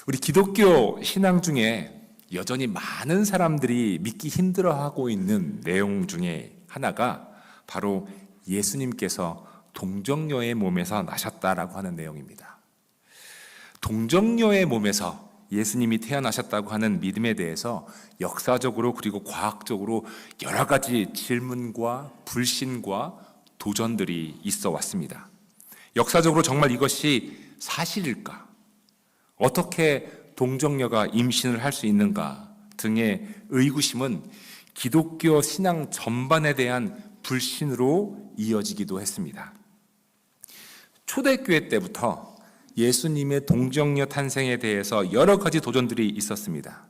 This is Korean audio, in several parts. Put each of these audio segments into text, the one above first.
우리 기독교 신앙 중에 여전히 많은 사람들이 믿기 힘들어하고 있는 내용 중에 하나가 바로 예수님께서 동정녀의 몸에서 나셨다라고 하는 내용입니다. 동정녀의 몸에서 예수님이 태어나셨다고 하는 믿음에 대해서 역사적으로 그리고 과학적으로 여러 가지 질문과 불신과 도전들이 있어 왔습니다. 역사적으로 정말 이것이 사실일까? 어떻게 동정녀가 임신을 할 수 있는가 등의 의구심은 기독교 신앙 전반에 대한 불신으로 이어지기도 했습니다. 초대교회 때부터 예수님의 동정녀 탄생에 대해서 여러 가지 도전들이 있었습니다.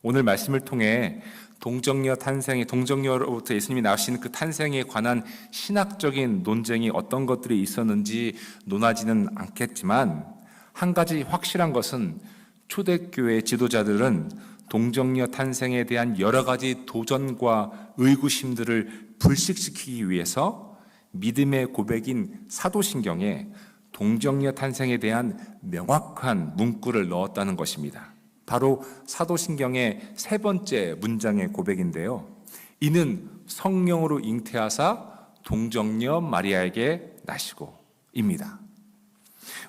오늘 말씀을 통해 동정녀로부터 예수님이 나오신 그 탄생에 관한 신학적인 논쟁이 어떤 것들이 있었는지 논하지는 않겠지만 한 가지 확실한 것은 초대교회 지도자들은 동정녀 탄생에 대한 여러 가지 도전과 의구심들을 불식시키기 위해서 믿음의 고백인 사도신경에 동정녀 탄생에 대한 명확한 문구를 넣었다는 것입니다. 바로 사도신경의 세 번째 문장의 고백인데요. 이는 성령으로 잉태하사 동정녀 마리아에게 나시고입니다.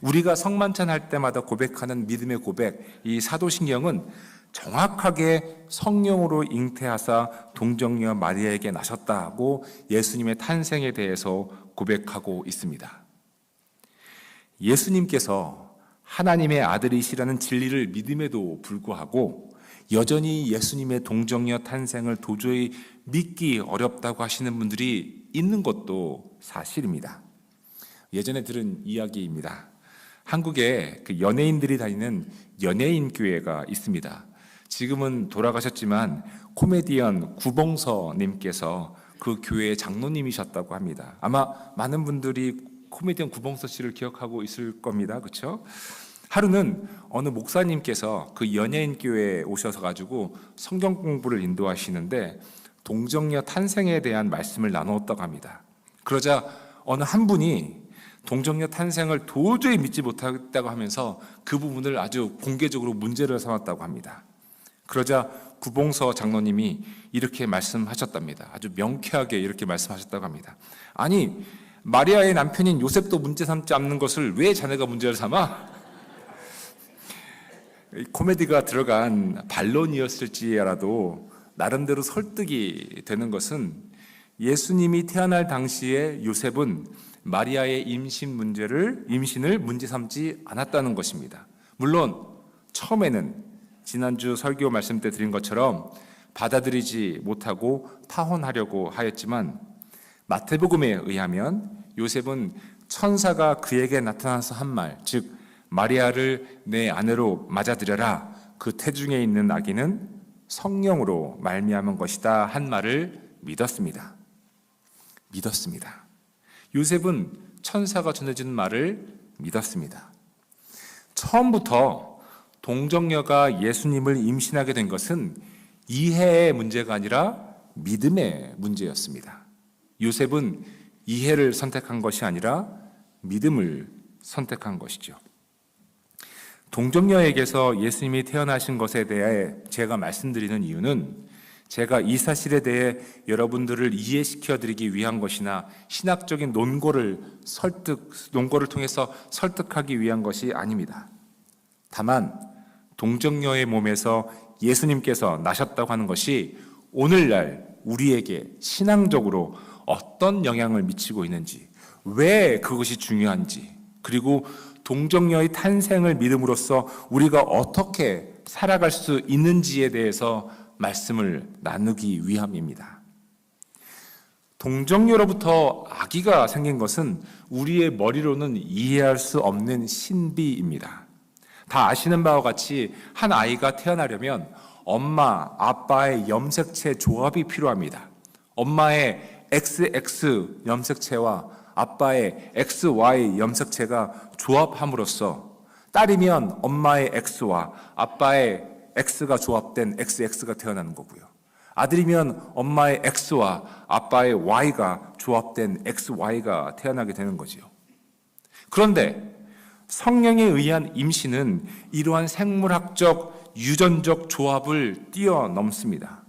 우리가 성만찬 할 때마다 고백하는 믿음의 고백, 이 사도신경은 정확하게 성령으로 잉태하사 동정녀 마리아에게 나셨다고 예수님의 탄생에 대해서 고백하고 있습니다. 예수님께서 하나님의 아들이시라는 진리를 믿음에도 불구하고 여전히 예수님의 동정녀 탄생을 도저히 믿기 어렵다고 하시는 분들이 있는 것도 사실입니다. 예전에 들은 이야기입니다. 한국에 그 연예인들이 다니는 연예인 교회가 있습니다. 지금은 돌아가셨지만 코미디언 구봉서님께서 그 교회의 장로님이셨다고 합니다. 아마 많은 분들이 코미디언 구봉서 씨를 기억하고 있을 겁니다. 그렇죠? 하루는 어느 목사님께서 그 연예인 교회에 오셔서 가지고 성경 공부를 인도하시는데 동정녀 탄생에 대한 말씀을 나누었다고 합니다. 그러자 어느 한 분이 동정녀 탄생을 도저히 믿지 못하겠다고 하면서 그 부분을 아주 공개적으로 문제를 삼았다고 합니다. 그러자 구봉서 장로님이 이렇게 말씀하셨답니다. 아주 명쾌하게 이렇게 말씀하셨다고 합니다. 아니, 마리아의 남편인 요셉도 문제 삼지 않는 것을 왜 자네가 문제를 삼아? 코미디가 들어간 반론이었을지라도 나름대로 설득이 되는 것은 예수님이 태어날 당시에 요셉은 마리아의 임신을 문제 삼지 않았다는 것입니다. 물론 처음에는 지난주 설교 말씀 때 드린 것처럼 받아들이지 못하고 타혼하려고 하였지만 마태복음에 의하면 요셉은 천사가 그에게 나타나서 한 말, 즉 마리아를 내 아내로 맞아들여라, 그 태중에 있는 아기는 성령으로 말미암은 것이다 한 말을 믿었습니다. 요셉은 천사가 전해준 말을 믿었습니다. 처음부터 동정녀가 예수님을 임신하게 된 것은 이해의 문제가 아니라 믿음의 문제였습니다. 요셉은 이해를 선택한 것이 아니라 믿음을 선택한 것이죠. 동정녀에게서 예수님이 태어나신 것에 대해 제가 말씀드리는 이유는 제가 이 사실에 대해 여러분들을 이해시켜 드리기 위한 것이나 신학적인 논거를 통해서 설득하기 위한 것이 아닙니다. 다만 동정녀의 몸에서 예수님께서 나셨다고 하는 것이 오늘날 우리에게 신앙적으로 어떤 영향을 미치고 있는지, 왜 그것이 중요한지, 그리고 동정녀의 탄생을 믿음으로써 우리가 어떻게 살아갈 수 있는지에 대해서 말씀을 나누기 위함입니다. 동정녀로부터 아기가 생긴 것은 우리의 머리로는 이해할 수 없는 신비입니다. 다 아시는 바와 같이 한 아이가 태어나려면 엄마, 아빠의 염색체 조합이 필요합니다. 엄마의 XX 염색체와 아빠의 XY 염색체가 조합함으로써 딸이면 엄마의 X와 아빠의 X가 조합된 XX가 태어나는 거고요. 아들이면 엄마의 X와 아빠의 Y가 조합된 XY가 태어나게 되는 거지요. 그런데 성령에 의한 임신은 이러한 생물학적, 유전적 조합을 뛰어넘습니다.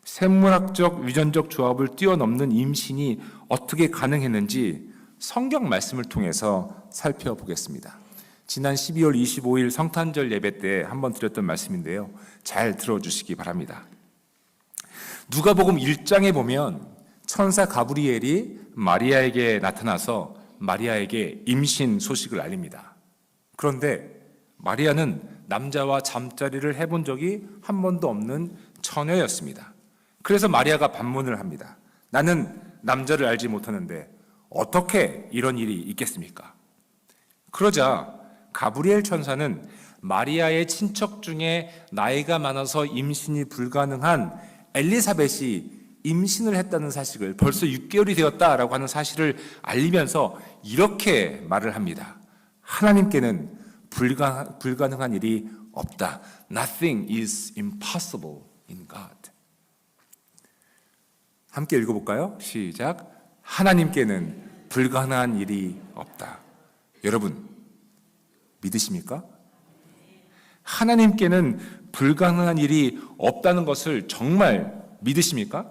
생물학적, 유전적 조합을 뛰어넘는 임신이 어떻게 가능했는지 성경 말씀을 통해서 살펴보겠습니다. 지난 12월 25일 성탄절 예배 때 한번 드렸던 말씀인데요. 잘 들어주시기 바랍니다. 누가복음 1장에 보면 천사 가브리엘이 마리아에게 나타나서 마리아에게 임신 소식을 알립니다. 그런데 마리아는 남자와 잠자리를 해본 적이 한 번도 없는 처녀였습니다. 그래서 마리아가 반문을 합니다. 나는 남자를 알지 못하는데 어떻게 이런 일이 있겠습니까? 그러자 가브리엘 천사는 마리아의 친척 중에 나이가 많아서 임신이 불가능한 엘리사벳이 임신을 했다는 사실을, 벌써 6개월이 되었다라고 하는 사실을 알리면서 이렇게 말을 합니다. 하나님께는 불가능한 일이 없다. Nothing is impossible in God. 함께 읽어볼까요? 시작. 하나님께는 불가능한 일이 없다. 여러분, 믿으십니까? 하나님께는 불가능한 일이 없다는 것을 정말 믿으십니까?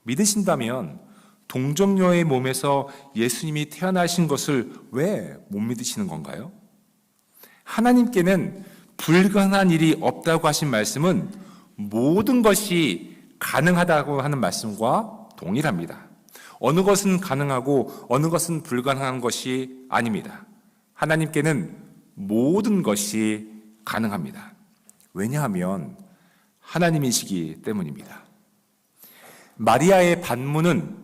믿으신다면 동정녀의 몸에서 예수님이 태어나신 것을 왜 못 믿으시는 건가요? 하나님께는 불가능한 일이 없다고 하신 말씀은 모든 것이 가능하다고 하는 말씀과 동일합니다. 어느 것은 가능하고 어느 것은 불가능한 것이 아닙니다. 하나님께는 모든 것이 가능합니다. 왜냐하면 하나님이시기 때문입니다. 마리아의 반문은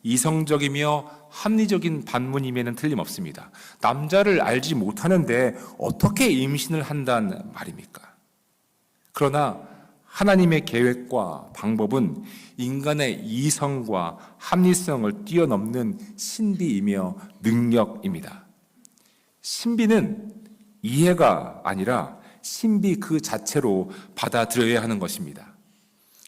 이성적이며 합리적인 반문임에는 틀림없습니다. 남자를 알지 못하는데 어떻게 임신을 한단 말입니까? 그러나 하나님의 계획과 방법은 인간의 이성과 합리성을 뛰어넘는 신비이며 능력입니다. 신비는 이해가 아니라 신비 그 자체로 받아들여야 하는 것입니다.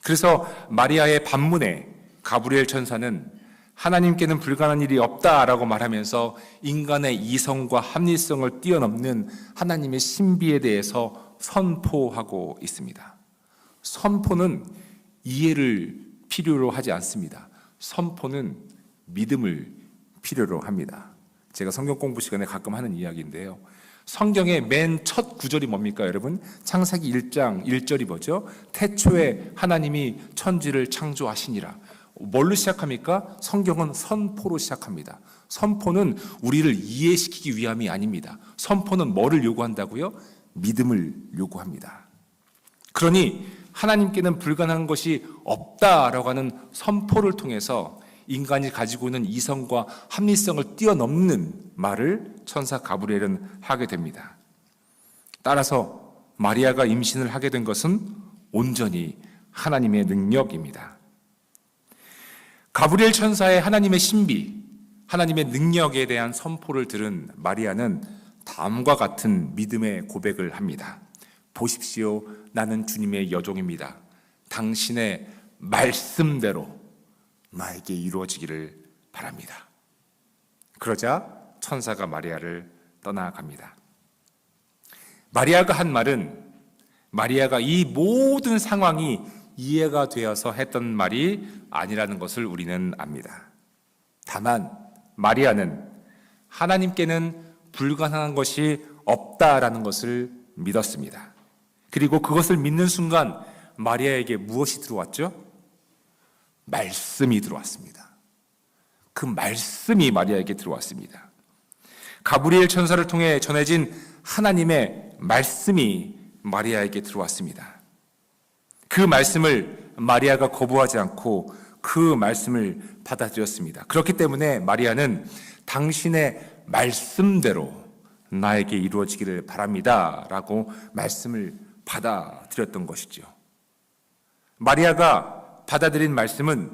그래서 마리아의 반문에 가브리엘 천사는 하나님께는 불가능한 일이 없다라고 말하면서 인간의 이성과 합리성을 뛰어넘는 하나님의 신비에 대해서 선포하고 있습니다. 선포는 이해를 필요로 하지 않습니다. 선포는 믿음을 필요로 합니다. 제가 성경 공부 시간에 가끔 하는 이야기인데요. 성경의 맨 첫 구절이 뭡니까, 여러분? 창세기 1장 1절이 뭐죠? 태초에 하나님이 천지를 창조하시니라. 뭘로 시작합니까? 성경은 선포로 시작합니다. 선포는 우리를 이해시키기 위함이 아닙니다. 선포는 뭐를 요구한다고요? 믿음을 요구합니다. 그러니 하나님께는 불가능한 것이 없다라고 하는 선포를 통해서 인간이 가지고 있는 이성과 합리성을 뛰어넘는 말을 천사 가브리엘은 하게 됩니다. 따라서 마리아가 임신을 하게 된 것은 온전히 하나님의 능력입니다. 가브리엘 천사의 하나님의 신비, 하나님의 능력에 대한 선포를 들은 마리아는 다음과 같은 믿음의 고백을 합니다. 보십시오, 나는 주님의 여종입니다. 당신의 말씀대로 나에게 이루어지기를 바랍니다. 그러자 천사가 마리아를 떠나갑니다. 마리아가 한 말은 마리아가 이 모든 상황이 이해가 되어서 했던 말이 아니라는 것을 우리는 압니다. 다만 마리아는 하나님께는 불가능한 것이 없다라는 것을 믿었습니다. 그리고 그것을 믿는 순간 마리아에게 무엇이 들어왔죠? 말씀이 들어왔습니다. 그 말씀이 마리아에게 들어왔습니다. 가브리엘 천사를 통해 전해진 하나님의 말씀이 마리아에게 들어왔습니다. 그 말씀을 마리아가 거부하지 않고 그 말씀을 받아들였습니다. 그렇기 때문에 마리아는 당신의 말씀대로 나에게 이루어지기를 바랍니다 라고 말씀을 받아들였던 것이죠. 마리아가 받아들인 말씀은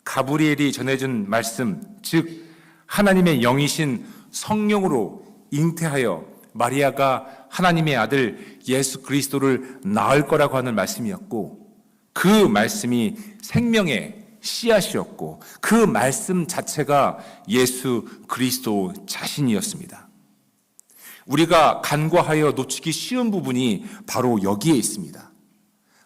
가브리엘이 전해준 말씀, 즉 하나님의 영이신 성령으로 잉태하여 마리아가 하나님의 아들 예수 그리스도를 낳을 거라고 하는 말씀이었고, 그 말씀이 생명의 씨앗이었고 그 말씀 자체가 예수 그리스도 자신이었습니다. 우리가 간과하여 놓치기 쉬운 부분이 바로 여기에 있습니다.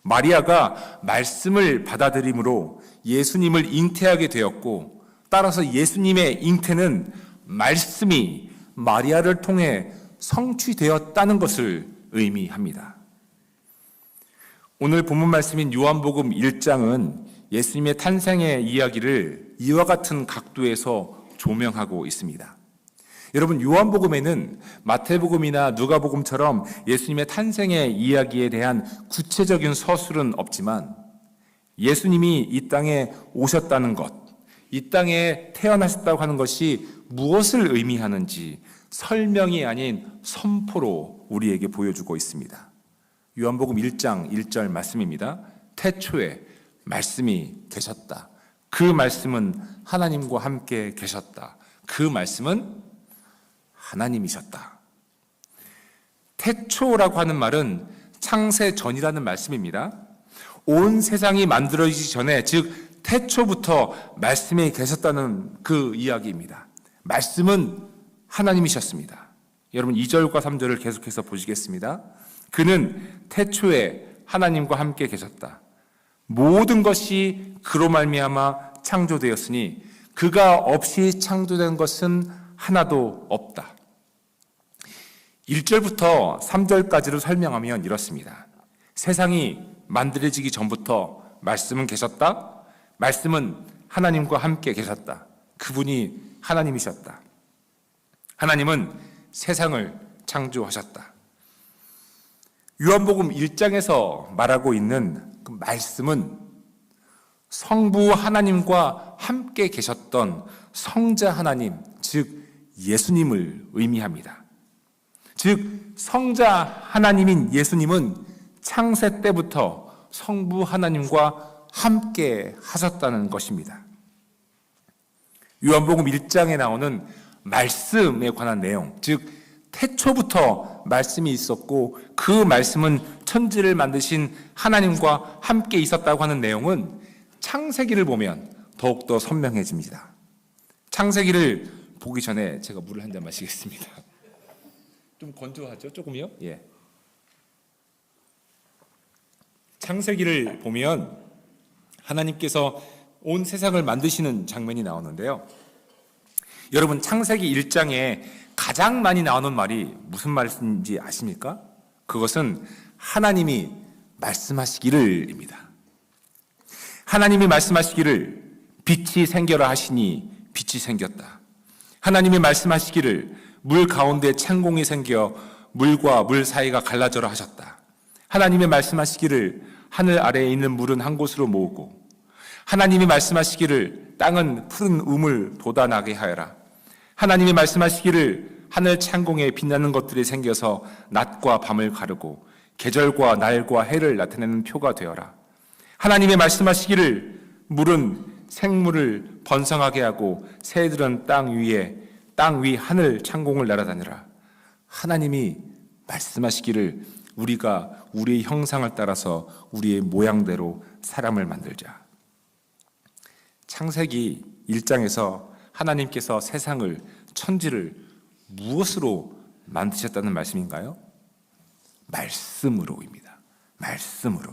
마리아가 말씀을 받아들임으로 예수님을 잉태하게 되었고, 따라서 예수님의 잉태는 말씀이 마리아를 통해 성취되었다는 것을 의미합니다. 오늘 본문 말씀인 요한복음 1장은 예수님의 탄생의 이야기를 이와 같은 각도에서 조명하고 있습니다. 여러분, 요한복음에는 마태복음이나 누가복음처럼 예수님의 탄생의 이야기에 대한 구체적인 서술은 없지만 예수님이 이 땅에 오셨다는 것, 이 땅에 태어나셨다고 하는 것이 무엇을 의미하는지 설명이 아닌 선포로 우리에게 보여주고 있습니다. 요한복음 1장 1절 말씀입니다. 태초에 말씀이 계셨다. 그 말씀은 하나님과 함께 계셨다. 그 말씀은 하나님이셨다. 태초라고 하는 말은 창세 전이라는 말씀입니다. 온 세상이 만들어지기 전에, 즉 태초부터 말씀이 계셨다는 그 이야기입니다. 말씀은 하나님이셨습니다. 여러분 2절과 3절을 계속해서 보시겠습니다. 그는 태초에 하나님과 함께 계셨다. 모든 것이 그로 말미암아 창조되었으니 그가 없이 창조된 것은 하나도 없다. 1절부터 3절까지를 설명하면 이렇습니다. 세상이 만들어지기 전부터 말씀은 계셨다. 말씀은 하나님과 함께 계셨다. 그분이 하나님이셨다. 하나님은 세상을 창조하셨다. 요한복음 1장에서 말하고 있는 그 말씀은 성부 하나님과 함께 계셨던 성자 하나님, 즉 예수님을 의미합니다. 즉 성자 하나님인 예수님은 창세 때부터 성부 하나님과 함께 하셨다는 것입니다. 요한복음 1장에 나오는 말씀에 관한 내용, 즉 태초부터 말씀이 있었고 그 말씀은 천지를 만드신 하나님과 함께 있었다고 하는 내용은 창세기를 보면 더욱더 선명해집니다. 창세기를 보기 전에 제가 물을 한 잔 마시겠습니다. 좀 건조하죠? 조금요? 예. 창세기를 보면 하나님께서 온 세상을 만드시는 장면이 나오는데요. 여러분, 창세기 1장에 가장 많이 나오는 말이 무슨 말인지 아십니까? 그것은 하나님이 말씀하시기를입니다. 하나님이 말씀하시기를 빛이 생겨라 하시니 빛이 생겼다. 하나님이 말씀하시기를 물 가운데 창공이 생겨 물과 물 사이가 갈라져라 하셨다. 하나님이 말씀하시기를 하늘 아래에 있는 물은 한 곳으로 모으고, 하나님이 말씀하시기를 땅은 푸른 우물 돋아나게 하여라. 하나님이 말씀하시기를 하늘 창공에 빛나는 것들이 생겨서 낮과 밤을 가르고 계절과 날과 해를 나타내는 표가 되어라. 하나님이 말씀하시기를 물은 생물을 번성하게 하고 새들은 땅 위 하늘 창공을 날아다니라. 하나님이 말씀하시기를 우리가 우리의 형상을 따라서 우리의 모양대로 사람을 만들자. 창세기 1장에서 하나님께서 세상을, 천지를 무엇으로 만드셨다는 말씀인가요? 말씀으로입니다. 말씀으로.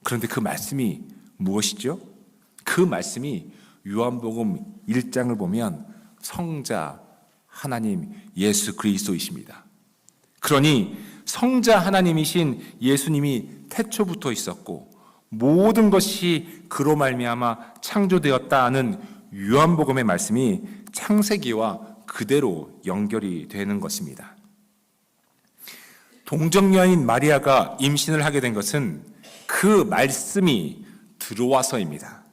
그런데 그 말씀이 무엇이죠? 그 말씀이 요한복음 1장을 보면 성자 하나님 예수 그리스도이십니다. 그러니 성자 하나님이신 예수님이 태초부터 있었고 모든 것이 그로 말미암아 창조되었다는 요한복음의 말씀이 창세기와 그대로 연결이 되는 것입니다. 동정녀인 마리아가 임신을 하게 된 것은 그 말씀이 들어와서입니다.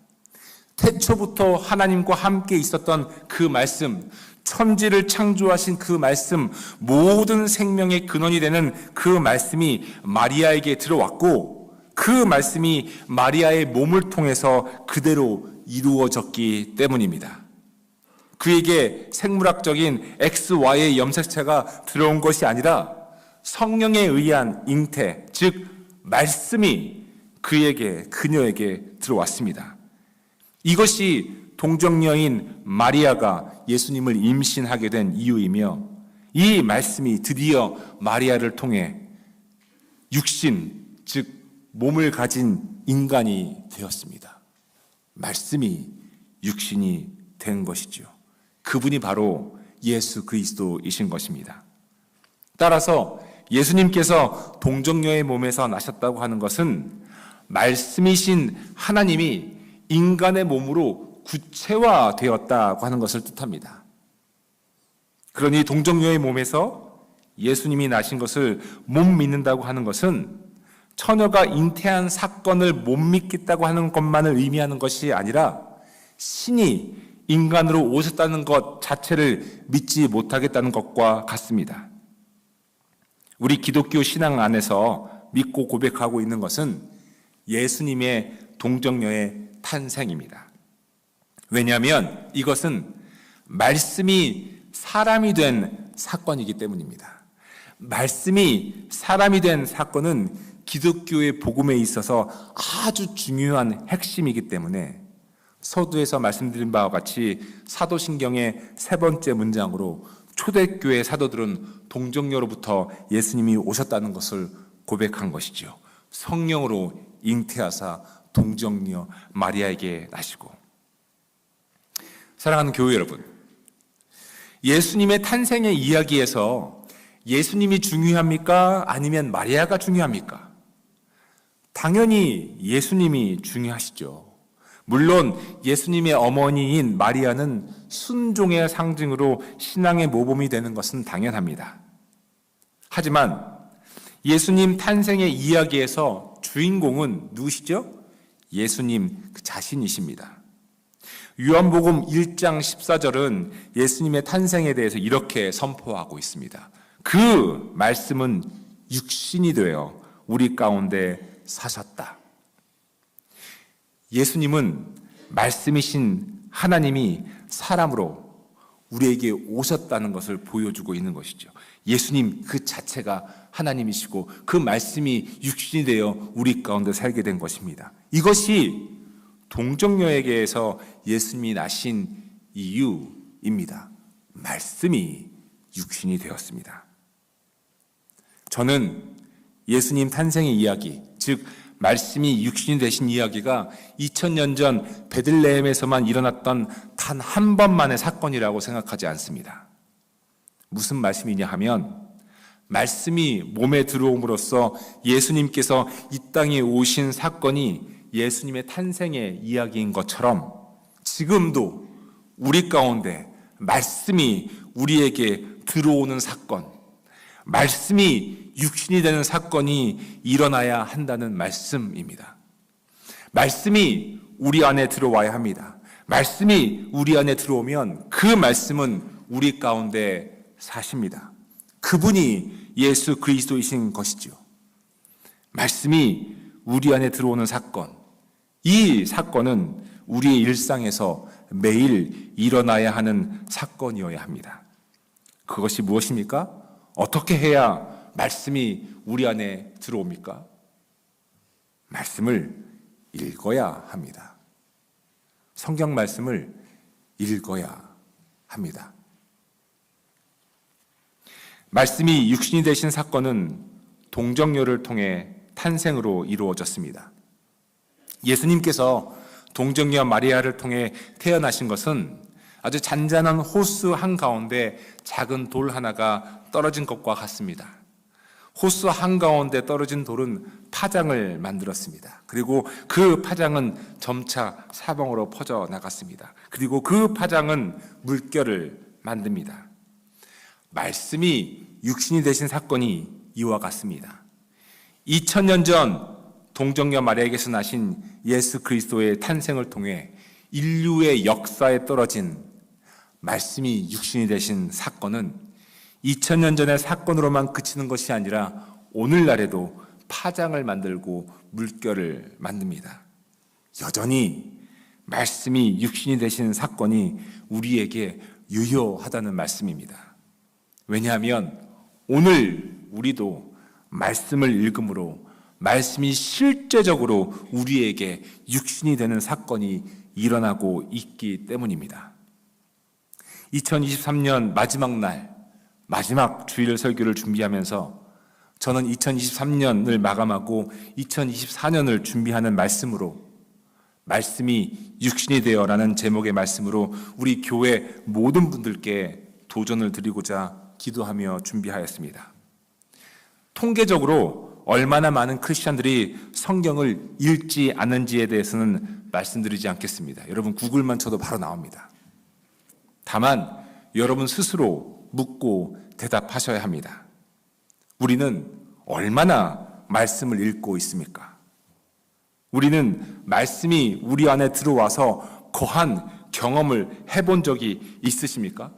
태초부터 하나님과 함께 있었던 그 말씀, 천지를 창조하신 그 말씀, 모든 생명의 근원이 되는 그 말씀이 마리아에게 들어왔고 그 말씀이 마리아의 몸을 통해서 그대로 이루어졌기 때문입니다. 그에게 생물학적인 XY의 염색체가 들어온 것이 아니라 성령에 의한 잉태, 즉 말씀이 그녀에게 들어왔습니다. 이것이 동정녀인 마리아가 예수님을 임신하게 된 이유이며, 이 말씀이 드디어 마리아를 통해 육신, 즉 몸을 가진 인간이 되었습니다. 말씀이 육신이 된 것이죠. 그분이 바로 예수 그리스도이신 것입니다. 따라서 예수님께서 동정녀의 몸에서 나셨다고 하는 것은 말씀이신 하나님이 인간의 몸으로 구체화되었다고 하는 것을 뜻합니다. 그러니 동정녀의 몸에서 예수님이 나신 것을 못 믿는다고 하는 것은 처녀가 잉태한 사건을 못 믿겠다고 하는 것만을 의미하는 것이 아니라 신이 인간으로 오셨다는 것 자체를 믿지 못하겠다는 것과 같습니다. 우리 기독교 신앙 안에서 믿고 고백하고 있는 것은 예수님의 동정녀의 탄생입니다. 왜냐하면 이것은 말씀이 사람이 된 사건이기 때문입니다. 말씀이 사람이 된 사건은 기독교의 복음에 있어서 아주 중요한 핵심이기 때문에 서두에서 말씀드린 바와 같이 사도신경의 3번째 문장으로 초대교회 사도들은 동정녀로부터 예수님이 오셨다는 것을 고백한 것이죠. 성령으로 잉태하사 동정녀 마리아에게 나시고. 사랑하는 교회 여러분, 예수님의 탄생의 이야기에서 예수님이 중요합니까? 아니면 마리아가 중요합니까? 당연히 예수님이 중요하시죠. 물론 예수님의 어머니인 마리아는 순종의 상징으로 신앙의 모범이 되는 것은 당연합니다. 하지만 예수님 탄생의 이야기에서 주인공은 누구시죠? 예수님 그 자신이십니다. 요한복음 1장 14절은 예수님의 탄생에 대해서 이렇게 선포하고 있습니다. 그 말씀은 육신이 되어 우리 가운데 사셨다. 예수님은 말씀이신 하나님이 사람으로 우리에게 오셨다는 것을 보여주고 있는 것이죠. 예수님 그 자체가 하나님이시고 그 말씀이 육신이 되어 우리 가운데 살게 된 것입니다. 이것이 동정녀에게서 예수님이 나신 이유입니다. 말씀이 육신이 되었습니다. 저는 예수님 탄생의 이야기, 즉 말씀이 육신이 되신 이야기가 2000년 전 베들레헴에서만 일어났던 단 한 번만의 사건이라고 생각하지 않습니다. 무슨 말씀이냐 하면 말씀이 몸에 들어옴으로써 예수님께서 이 땅에 오신 사건이 예수님의 탄생의 이야기인 것처럼 지금도 우리 가운데 말씀이 우리에게 들어오는 사건, 말씀이 육신이 되는 사건이 일어나야 한다는 말씀입니다. 말씀이 우리 안에 들어와야 합니다. 말씀이 우리 안에 들어오면 그 말씀은 우리 가운데 사십니다. 그분이 예수 그리스도이신 것이죠. 말씀이 우리 안에 들어오는 사건, 이 사건은 우리의 일상에서 매일 일어나야 하는 사건이어야 합니다. 그것이 무엇입니까? 어떻게 해야 말씀이 우리 안에 들어옵니까? 말씀을 읽어야 합니다. 성경 말씀을 읽어야 합니다. 말씀이 육신이 되신 사건은 동정녀를 통해 탄생으로 이루어졌습니다. 예수님께서 동정녀 마리아를 통해 태어나신 것은 아주 잔잔한 호수 한가운데 작은 돌 하나가 떨어진 것과 같습니다. 호수 한가운데 떨어진 돌은 파장을 만들었습니다. 그리고 그 파장은 점차 사방으로 퍼져나갔습니다. 그리고 그 파장은 물결을 만듭니다. 말씀이 육신이 되신 사건이 이와 같습니다. 2000년 전 동정녀 마리아에게서 나신 예수 그리스도의 탄생을 통해 인류의 역사에 떨어진 말씀이 육신이 되신 사건은 2000년 전의 사건으로만 그치는 것이 아니라 오늘날에도 파장을 만들고 물결을 만듭니다. 여전히 말씀이 육신이 되신 사건이 우리에게 유효하다는 말씀입니다. 왜냐하면 오늘 우리도 말씀을 읽음으로 말씀이 실제적으로 우리에게 육신이 되는 사건이 일어나고 있기 때문입니다. 2023년 마지막 날, 마지막 주일 설교를 준비하면서 저는 2023년을 마감하고 2024년을 준비하는 말씀으로 말씀이 육신이 되어라는 제목의 말씀으로 우리 교회 모든 분들께 도전을 드리고자 기도하며 준비하였습니다. 통계적으로 얼마나 많은 크리스찬들이 성경을 읽지 않는지에 대해서는 말씀드리지 않겠습니다. 여러분 구글만 쳐도 바로 나옵니다. 다만 여러분 스스로 묻고 대답하셔야 합니다. 우리는 얼마나 말씀을 읽고 있습니까? 우리는 말씀이 우리 안에 들어와서 거한 경험을 해본 적이 있으십니까?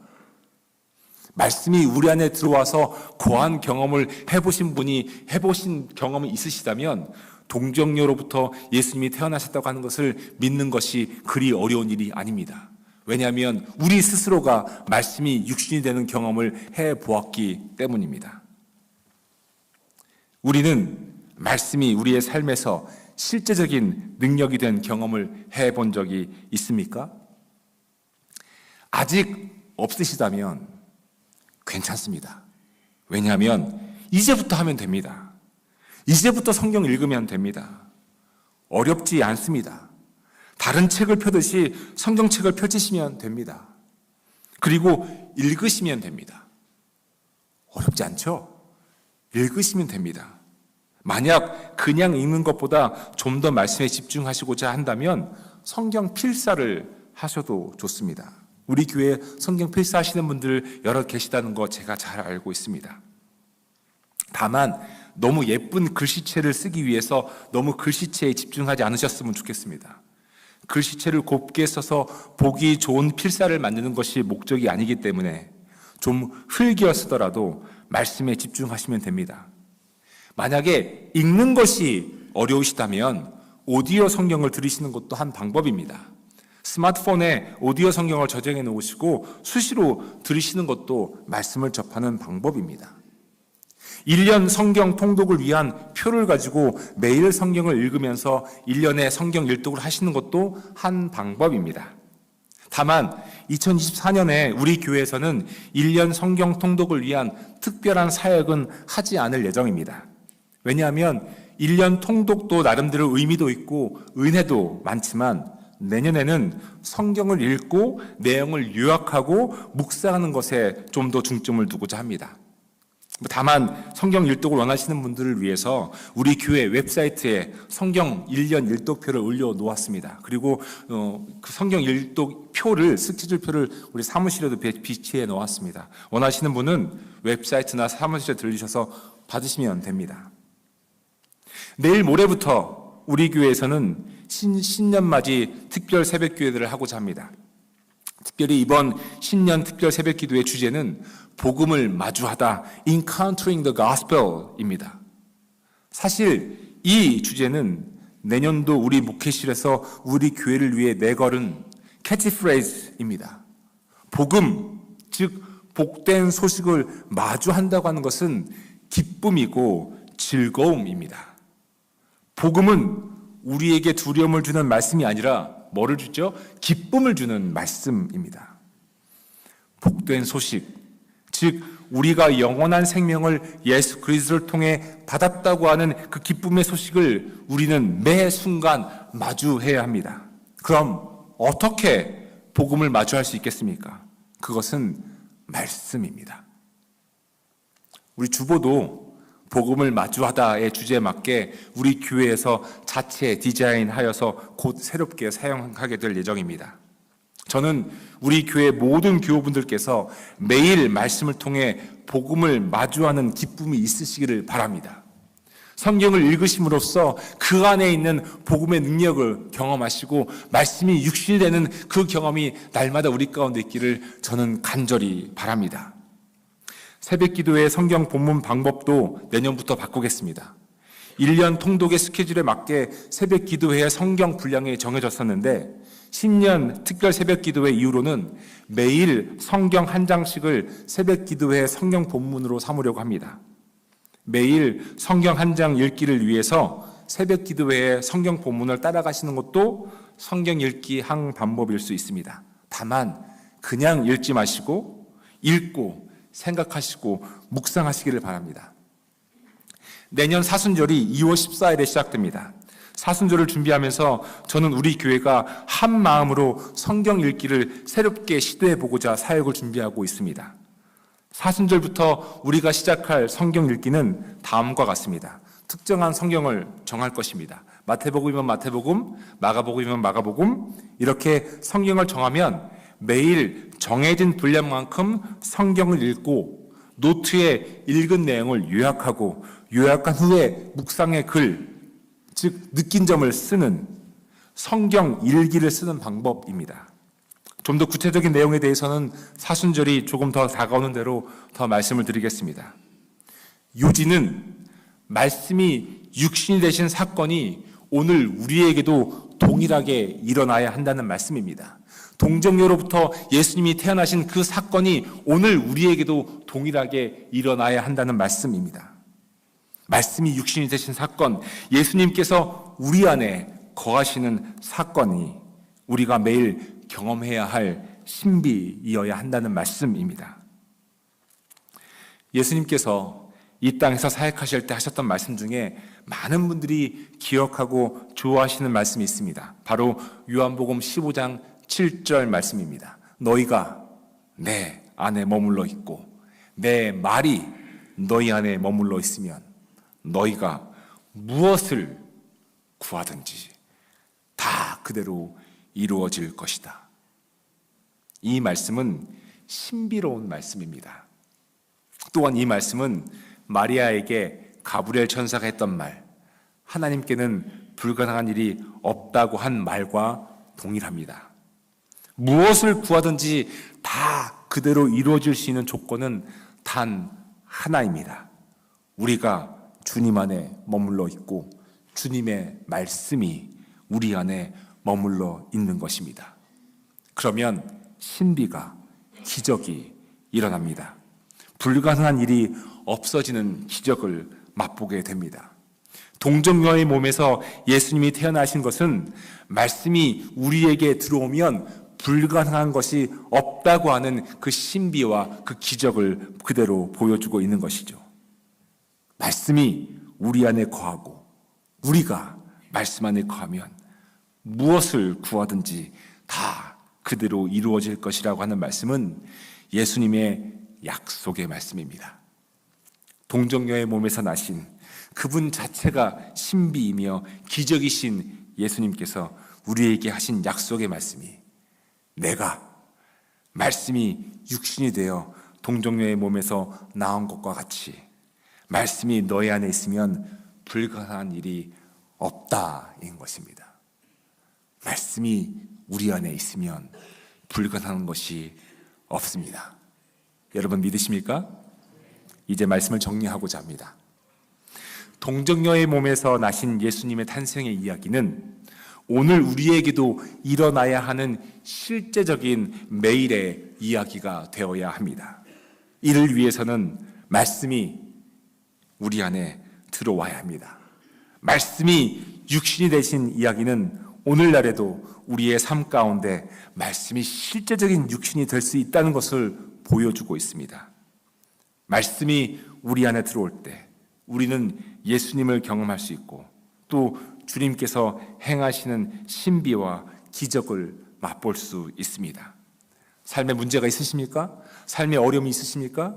말씀이 우리 안에 들어와서 거한 경험을 해보신 분이 해보신 경험이 있으시다면 동정녀로부터 예수님이 태어나셨다고 하는 것을 믿는 것이 그리 어려운 일이 아닙니다. 왜냐하면 우리 스스로가 말씀이 육신이 되는 경험을 해보았기 때문입니다. 우리는 말씀이 우리의 삶에서 실제적인 능력이 된 경험을 해본 적이 있습니까? 아직 없으시다면 괜찮습니다. 왜냐하면 이제부터 하면 됩니다. 이제부터 성경 읽으면 됩니다. 어렵지 않습니다. 다른 책을 펴듯이 성경책을 펼치시면 됩니다. 그리고 읽으시면 됩니다. 어렵지 않죠? 읽으시면 됩니다. 만약 그냥 읽는 것보다 좀 더 말씀에 집중하시고자 한다면 성경 필사를 하셔도 좋습니다. 우리 교회에 성경 필사하시는 분들 여러 계시다는 거 제가 잘 알고 있습니다. 다만 너무 예쁜 글씨체를 쓰기 위해서 너무 글씨체에 집중하지 않으셨으면 좋겠습니다. 글씨체를 곱게 써서 보기 좋은 필사를 만드는 것이 목적이 아니기 때문에 좀 흘겨 쓰더라도 말씀에 집중하시면 됩니다. 만약에 읽는 것이 어려우시다면 오디오 성경을 들으시는 것도 한 방법입니다. 스마트폰에 오디오 성경을 저장해 놓으시고 수시로 들으시는 것도 말씀을 접하는 방법입니다. 1년 성경 통독을 위한 표를 가지고 매일 성경을 읽으면서 1년에 성경 일독을 하시는 것도 한 방법입니다. 다만 2024년에 우리 교회에서는 1년 성경 통독을 위한 특별한 사역은 하지 않을 예정입니다. 왜냐하면 1년 통독도 나름대로 의미도 있고 은혜도 많지만 내년에는 성경을 읽고 내용을 요약하고 묵상하는 것에 좀 더 중점을 두고자 합니다. 다만 성경 일독을 원하시는 분들을 위해서 우리 교회 웹사이트에 성경 1년 일독표를 올려놓았습니다. 그리고 그 성경 일독표를 스케줄표를 우리 사무실에도 비치해 놓았습니다. 원하시는 분은 웹사이트나 사무실에 들리셔서 받으시면 됩니다. 내일 모레부터 우리 교회에서는 신년맞이 특별 새벽기도를 하고자 합니다. 특별히 이번 신년 특별 새벽기도의 주제는 복음을 마주하다, Encountering the Gospel입니다. 사실 이 주제는 내년도 우리 목회실에서 우리 교회를 위해 내걸은 캐치프레이즈입니다. 복음, 즉 복된 소식을 마주한다고 하는 것은 기쁨이고 즐거움입니다. 복음은 우리에게 두려움을 주는 말씀이 아니라 뭐를 주죠? 기쁨을 주는 말씀입니다. 복된 소식, 즉 우리가 영원한 생명을 예수 그리스도를 통해 받았다고 하는 그 기쁨의 소식을 우리는 매 순간 마주해야 합니다. 그럼 어떻게 복음을 마주할 수 있겠습니까? 그것은 말씀입니다. 우리 주보도 복음을 마주하다의 주제에 맞게 우리 교회에서 자체 디자인하여서 곧 새롭게 사용하게 될 예정입니다. 저는 우리 교회 모든 교우분들께서 매일 말씀을 통해 복음을 마주하는 기쁨이 있으시기를 바랍니다. 성경을 읽으심으로써 그 안에 있는 복음의 능력을 경험하시고 말씀이 육신이 되는 그 경험이 날마다 우리 가운데 있기를 저는 간절히 바랍니다. 새벽기도의 성경 본문 방법도 내년부터 바꾸겠습니다. 1년 통독의 스케줄에 맞게 새벽기도회의 성경 분량이 정해졌었는데 신년 특별 새벽기도회 이후로는 매일 성경 한 장씩을 새벽기도회 성경 본문으로 삼으려고 합니다. 매일 성경 한 장 읽기를 위해서 새벽기도회의 성경 본문을 따라가시는 것도 성경 읽기 한 방법일 수 있습니다. 다만 그냥 읽지 마시고 읽고 생각하시고 묵상하시기를 바랍니다. 내년 사순절이 2월 14일에 시작됩니다. 사순절을 준비하면서 저는 우리 교회가 한 마음으로 성경 읽기를 새롭게 시도해보고자 사역을 준비하고 있습니다. 사순절부터 우리가 시작할 성경 읽기는 다음과 같습니다. 특정한 성경을 정할 것입니다. 마태복음이면 마태복음, 마가복음이면 마가복음, 이렇게 성경을 정하면 매일 정해진 분량만큼 성경을 읽고 노트에 읽은 내용을 요약하고 요약한 후에 묵상의 글, 즉 느낀 점을 쓰는 성경 일기를 쓰는 방법입니다. 좀 더 구체적인 내용에 대해서는 사순절이 조금 더 다가오는 대로 더 말씀을 드리겠습니다. 요지는 말씀이 육신이 되신 사건이 오늘 우리에게도 동일하게 일어나야 한다는 말씀입니다. 동정녀로부터 예수님이 태어나신 그 사건이 오늘 우리에게도 동일하게 일어나야 한다는 말씀입니다. 말씀이 육신이 되신 사건, 예수님께서 우리 안에 거하시는 사건이 우리가 매일 경험해야 할 신비이어야 한다는 말씀입니다. 예수님께서 이 땅에서 사역하실 때 하셨던 말씀 중에 많은 분들이 기억하고 좋아하시는 말씀이 있습니다. 바로 요한복음 15장 7절 말씀입니다. 너희가 내 안에 머물러 있고 내 말이 너희 안에 머물러 있으면 너희가 무엇을 구하든지 다 그대로 이루어질 것이다. 이 말씀은 신비로운 말씀입니다. 또한 이 말씀은 마리아에게 가브리엘 천사가 했던 말, 하나님께는 불가능한 일이 없다고 한 말과 동일합니다. 무엇을 구하든지 다 그대로 이루어질 수 있는 조건은 단 하나입니다. 우리가 주님 안에 머물러 있고 주님의 말씀이 우리 안에 머물러 있는 것입니다. 그러면 신비가, 기적이 일어납니다. 불가능한 일이 없어지는 기적을 맛보게 됩니다. 동정녀의 몸에서 예수님이 태어나신 것은 말씀이 우리에게 들어오면 불가능한 것이 없다고 하는 그 신비와 그 기적을 그대로 보여주고 있는 것이죠. 말씀이 우리 안에 거하고 우리가 말씀 안에 거하면 무엇을 구하든지 다 그대로 이루어질 것이라고 하는 말씀은 예수님의 약속의 말씀입니다. 동정녀의 몸에서 나신 그분 자체가 신비이며 기적이신 예수님께서 우리에게 하신 약속의 말씀이 내가 말씀이 육신이 되어 동정녀의 몸에서 나온 것과 같이 말씀이 너희 안에 있으면 불가능한 일이 없다인 것입니다. 말씀이 우리 안에 있으면 불가능한 것이 없습니다. 여러분 믿으십니까? 이제 말씀을 정리하고자 합니다. 동정녀의 몸에서 나신 예수님의 탄생의 이야기는 오늘 우리에게도 일어나야 하는 실제적인 매일의 이야기가 되어야 합니다. 이를 위해서는 말씀이 우리 안에 들어와야 합니다. 말씀이 육신이 되신 이야기는 오늘날에도 우리의 삶 가운데 말씀이 실제적인 육신이 될 수 있다는 것을 보여주고 있습니다. 말씀이 우리 안에 들어올 때 우리는 예수님을 경험할 수 있고 또 주님께서 행하시는 신비와 기적을 맛볼 수 있습니다. 삶에 문제가 있으십니까? 삶에 어려움이 있으십니까?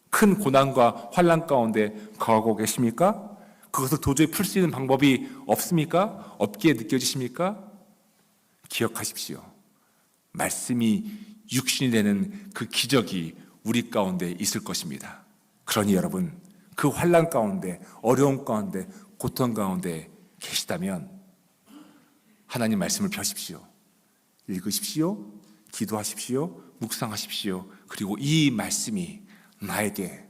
큰 고난과 환난 가운데 거하고 계십니까? 그것을 도저히 풀 수 있는 방법이 없습니까? 없기에 느껴지십니까? 기억하십시오. 말씀이 육신이 되는 그 기적이 우리 가운데 있을 것입니다. 그러니 여러분, 그 환난 가운데, 어려움 가운데, 고통 가운데 계시다면 하나님 말씀을 펴십시오. 읽으십시오. 기도하십시오. 묵상하십시오. 그리고 이 말씀이 나에게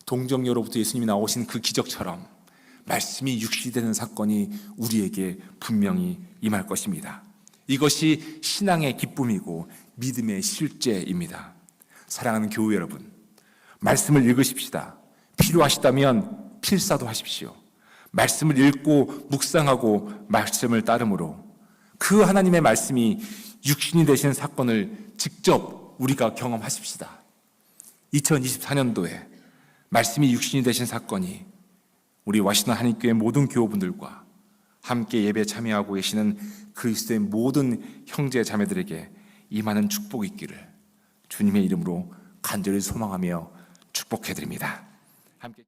동정녀로부터 예수님이 나오신 그 기적처럼 말씀이 육신이 되는 사건이 우리에게 분명히 임할 것입니다. 이것이 신앙의 기쁨이고 믿음의 실제입니다. 사랑하는 교우 여러분, 말씀을 읽으십시다. 필요하시다면 필사도 하십시오. 말씀을 읽고 묵상하고 말씀을 따름으로 그 하나님의 말씀이 육신이 되신 사건을 직접 우리가 경험하십시다. 2024년도에 말씀이 육신이 되신 사건이 우리 와시노 한인교회 모든 교우분들과 함께 예배에 참여하고 계시는 그리스도의 모든 형제 자매들에게 임하는 축복이 있기를 주님의 이름으로 간절히 소망하며 축복해드립니다. 함께